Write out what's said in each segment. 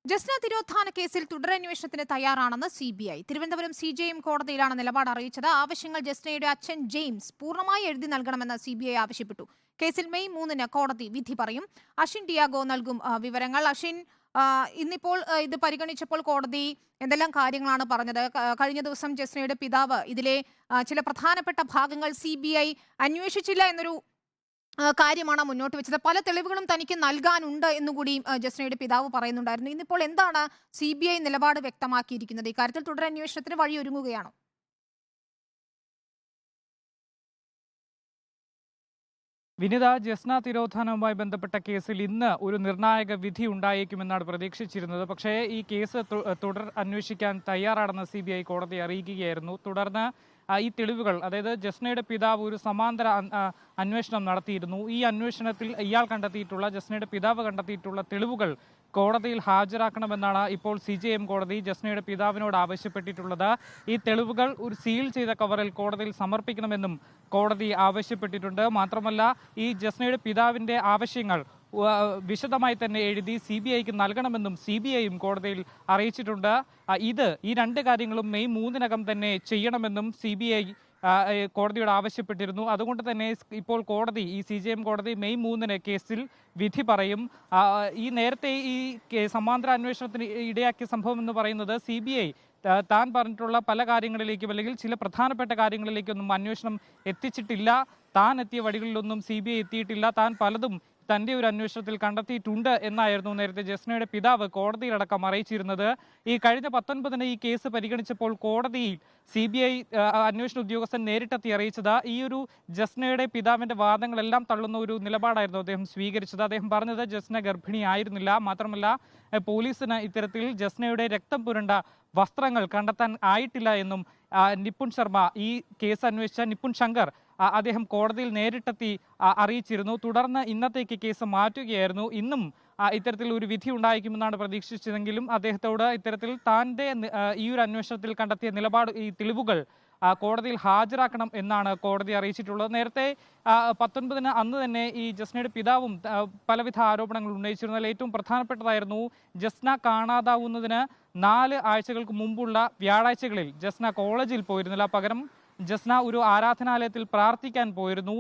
ജസ്ന തിരോധാന കേസിൽ തുടരന്വേഷണത്തിന് തയ്യാറാണെന്ന് CBI. Thiruvananthapuram CJM കോടതിയിലാണ് നിലപാട് അറിയിച്ചത്. ആവശ്യങ്ങൾ ജസ്നയുടെ അച്ഛൻ ജെയിംസ് പൂർണ്ണമായി എഴുതി നൽകണമെന്ന് CBI ആവശ്യപ്പെട്ടു. കേസിൽ മെയ് 3-ന് കോടതി വിധി പറയും. അഷിൻ ഡിയാഗോ നൽകും വിവരങ്ങൾ. അഷിൻ, ഇന്നിപ്പോൾ ഇത് പരിഗണിച്ചപ്പോൾ കോടതി എന്തെല്ലാം കാര്യങ്ങളാണ് പറഞ്ഞത്? കഴിഞ്ഞ ദിവസം ജസ്നയുടെ പിതാവ് ഇതിലെ ചില പ്രധാനപ്പെട്ട ഭാഗങ്ങൾ CBI അന്വേഷിച്ചില്ല എന്നൊരു കാര്യമാണ് മുന്നോട്ട് വെച്ചത്. പല തെളിവുകളും തനിക്ക് നൽകാനുണ്ട് എന്നുകൂടി ജസ്നയുടെ പിതാവ് പറയുന്നുണ്ടായിരുന്നു. ഇന്നിപ്പോൾ എന്താണ് CBI നിലപാട് വ്യക്തമാക്കിയിരിക്കുന്നത്? ഇക്കാര്യത്തിൽ തുടരന്വേഷണത്തിന് വഴിയൊരുങ്ങുകയാണോ? വിനിത, ജസ്ന തിരോധാനവുമായി ബന്ധപ്പെട്ട കേസിൽ ഇന്ന് ഒരു നിർണായക വിധി ഉണ്ടായേക്കുമെന്നാണ് പ്രതീക്ഷിച്ചിരുന്നത്. പക്ഷേ ഈ കേസ് തുടർ അന്വേഷിക്കാൻ തയ്യാറാണെന്ന് CBI കോടതിയെ അറിയിക്കുകയായിരുന്നു. തുടർന്ന് ഈ തെളിവുകൾ, അതായത് ജസ്നയുടെ പിതാവ് ഒരു സമാന്തര അന്വേഷണം നടത്തിയിരുന്നു. ഈ അന്വേഷണത്തിൽ ഇയാൾ കണ്ടെത്തിയിട്ടുള്ള, ജസ്നയുടെ പിതാവ് കണ്ടെത്തിയിട്ടുള്ള തെളിവുകൾ കോടതിയിൽ ഹാജരാക്കണമെന്നാണ് ഇപ്പോൾ CJM കോടതി ജസ്നയുടെ പിതാവിനോട് ആവശ്യപ്പെട്ടിട്ടുള്ളത്. ഈ തെളിവുകൾ ഒരു സീൽ ചെയ്ത കവറിൽ കോടതിയിൽ സമർപ്പിക്കണമെന്നും കോടതി ആവശ്യപ്പെട്ടിട്ടുണ്ട്. മാത്രമല്ല, ഈ ജസ്നയുടെ പിതാവിൻ്റെ ആവശ്യങ്ങൾ വിശദമായി തന്നെ എഴുതി CBIക്ക് നൽകണമെന്നും CBIയും കോടതിയിൽ അറിയിച്ചിട്ടുണ്ട്. ഈ രണ്ട് കാര്യങ്ങളും മെയ് 3-നകം തന്നെ ചെയ്യണമെന്നും CBI കോടതിയോട് ആവശ്യപ്പെട്ടിരുന്നു. അതുകൊണ്ട് തന്നെ ഇപ്പോൾ കോടതി, ഈ CJM കോടതി മെയ് 3-ന് കേസിൽ വിധി പറയും. ഈ നേരത്തെ ഈ സമാന്തര അന്വേഷണത്തിന് ഇടയാക്കിയ സംഭവം എന്ന് പറയുന്നത് CBI താൻ പറഞ്ഞിട്ടുള്ള പല കാര്യങ്ങളിലേക്കും, അല്ലെങ്കിൽ ചില പ്രധാനപ്പെട്ട കാര്യങ്ങളിലേക്കൊന്നും അന്വേഷണം എത്തിച്ചിട്ടില്ല. താൻ എത്തിയ വഴികളിലൊന്നും CBI എത്തിയിട്ടില്ല. താൻ പലതും തൻ്റെ ഒരു അന്വേഷണത്തിൽ കണ്ടെത്തിയിട്ടുണ്ട് എന്നായിരുന്നു നേരത്തെ ജസ്നയുടെ പിതാവ് കോടതിയിലടക്കം അറിയിച്ചിരുന്നത്. ഈ കഴിഞ്ഞ 19-ന് ഈ കേസ് പരിഗണിച്ചപ്പോൾ കോടതിയിൽ CBI അന്വേഷണ ഉദ്യോഗസ്ഥൻ നേരിട്ടെത്തി അറിയിച്ചത് ഈ ഒരു ജസ്നയുടെ പിതാവിൻ്റെ വാദങ്ങളെല്ലാം തള്ളുന്ന ഒരു നിലപാടായിരുന്നു അദ്ദേഹം സ്വീകരിച്ചത്. അദ്ദേഹം പറഞ്ഞത് ജസ്ന ഗർഭിണിയായിരുന്നില്ല. മാത്രമല്ല, പോലീസിന് ഇത്തരത്തിൽ ജസ്നയുടെ രക്തം പുരണ്ട വസ്ത്രങ്ങൾ കണ്ടെത്താൻ ആയിട്ടില്ല എന്നും നിപുൺ ശർമ്മ, ഈ കേസ് അന്വേഷിച്ച നിപുൺ ശങ്കർ, അദ്ദേഹം കോടതിയിൽ നേരിട്ടെത്തി അറിയിച്ചിരുന്നു. തുടർന്ന് ഇന്നത്തേക്ക് കേസ് മാറ്റുകയായിരുന്നു. ഇന്നും ഇത്തരത്തിൽ ഒരു വിധി ഉണ്ടായിരിക്കുമെന്നാണ് പ്രതീക്ഷിച്ചതെങ്കിലും അദ്ദേഹത്തോട് ഇത്തരത്തിൽ താൻ്റെ ഈ ഒരു അന്വേഷണത്തിൽ കണ്ടെത്തിയ നിലപാട്, ഈ തെളിവുകൾ കോടതിയിൽ ഹാജരാക്കണം എന്നാണ് കോടതി അറിയിച്ചിട്ടുള്ളത്. നേരത്തെ 19-ന് അന്ന് തന്നെ ഈ ജസ്നയുടെ പിതാവും പലവിധ ആരോപണങ്ങൾ ഉന്നയിച്ചിരുന്നാൽ ഏറ്റവും പ്രധാനപ്പെട്ടതായിരുന്നു ജസ്ന കാണാതാവുന്നതിന് 4 ആഴ്ചകൾക്ക് മുമ്പുള്ള വ്യാഴാഴ്ചകളിൽ ജസ്ന കോളേജിൽ പോയിരുന്നില്ല. പകരം ജസ്ന ഒരു ആരാധനാലയത്തിൽ പ്രാർത്ഥിക്കാൻ പോയിരുന്നു.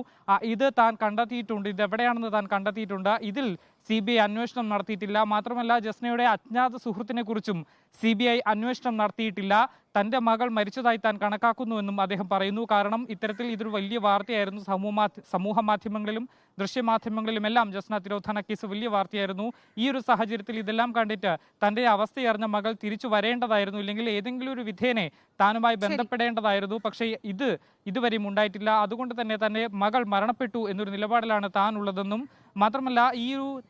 ഇത് താൻ കണ്ടെത്തിയിട്ടുണ്ട്. ഇതെവിടെയാണെന്ന് താൻ കണ്ടെത്തിയിട്ടുണ്ട്. ഇതിൽ CBI അന്വേഷണം നടത്തിയിട്ടില്ല. മാത്രമല്ല, ജസ്നയുടെ അജ്ഞാത സുഹൃത്തിനെ കുറിച്ചും CBI അന്വേഷണം നടത്തിയിട്ടില്ല. തൻ്റെ മകൾ മരിച്ചതായി താൻ കണക്കാക്കുന്നുവെന്നും അദ്ദേഹം പറയുന്നു. കാരണം ഇത്തരത്തിൽ ഇതൊരു വലിയ വാർത്തയായിരുന്നു. സമൂഹ മാധ്യമങ്ങളിലും ദൃശ്യമാധ്യമങ്ങളിലുമെല്ലാം ജസ്ന തിരോധാന കേസ് വലിയ വാർത്തയായിരുന്നു. ഈ ഒരു സാഹചര്യത്തിൽ ഇതെല്ലാം കണ്ടിട്ട് തൻ്റെ അവസ്ഥയറിഞ്ഞ മകൾ തിരിച്ചു വരേണ്ടതായിരുന്നു, ഇല്ലെങ്കിൽ ഏതെങ്കിലും ഒരു വിധേനെ താനുമായി ബന്ധപ്പെടേണ്ടതായിരുന്നു. പക്ഷേ ഇതുവരെയും ഉണ്ടായിട്ടില്ല. അതുകൊണ്ട് തന്നെ തൻ്റെ മകൾ മരണപ്പെട്ടു എന്നൊരു നിലപാടിലാണ് താൻ ഉള്ളതെന്നും, മാത്രമല്ല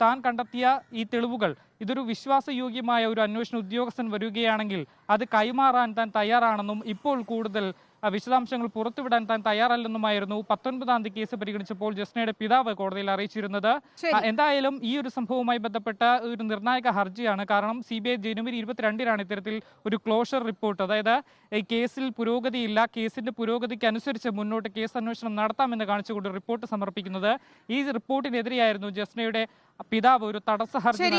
താൻ കണ്ടെത്തിയ ഈ തെളിവുകൾ ഇതൊരു വിശ്വാസയോഗ്യമായ ഒരു അന്വേഷണ ഉദ്യോഗസ്ഥൻ വരികയാണെങ്കിൽ അത് കൈമാറാൻ താൻ തയ്യാറാണെന്നും, ഇപ്പോൾ കൂടുതൽ വിശദാംശങ്ങൾ പുറത്തുവിടാൻ താൻ തയ്യാറല്ലെന്നുമായിരുന്നു 19-ാം തീയതി കേസ് പരിഗണിച്ചപ്പോൾ ജസ്നയുടെ പിതാവ് കോടതിയിൽ അറിയിച്ചിരുന്നത്. എന്തായാലും ഈ ഒരു സംഭവവുമായി ബന്ധപ്പെട്ട ഒരു നിർണായക ഹർജിയാണ്. കാരണം CBI ജനുവരി 22-നാണ് ഇത്തരത്തിൽ ഒരു ക്ലോഷർ റിപ്പോർട്ട്, അതായത് ഈ കേസിൽ പുരോഗതിയില്ല, കേസിന്റെ പുരോഗതിക്ക് അനുസരിച്ച് മുന്നോട്ട് കേസ് അന്വേഷണം നടത്താമെന്ന് കാണിച്ചുകൊണ്ട് റിപ്പോർട്ട് സമർപ്പിക്കുന്നത്. ഈ റിപ്പോർട്ടിനെതിരെയായിരുന്നു ജസ്നയുടെ പിതാവ് ഒരു തടസ്സ ഹർജി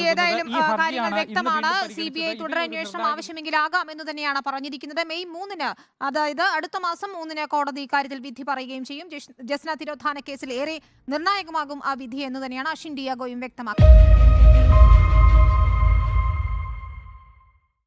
വ്യക്തമാണ്. CBI തുടരന്വേഷണം ആവശ്യമെങ്കിലാകാം എന്ന് തന്നെയാണ് പറഞ്ഞിരിക്കുന്നത്. മെയ് 3-ന്, അതായത് അടുത്ത മാസം 3-ന് കോടതി ഇക്കാര്യത്തിൽ വിധി പറയുകയും ചെയ്യും. ജസ്ന തിരോധാന കേസിൽ ഏറെ നിർണായകമാകും ആ വിധി എന്ന് തന്നെയാണ് അഷിൻ ഡിയാഗോയും വ്യക്തമാക്കുന്നത്.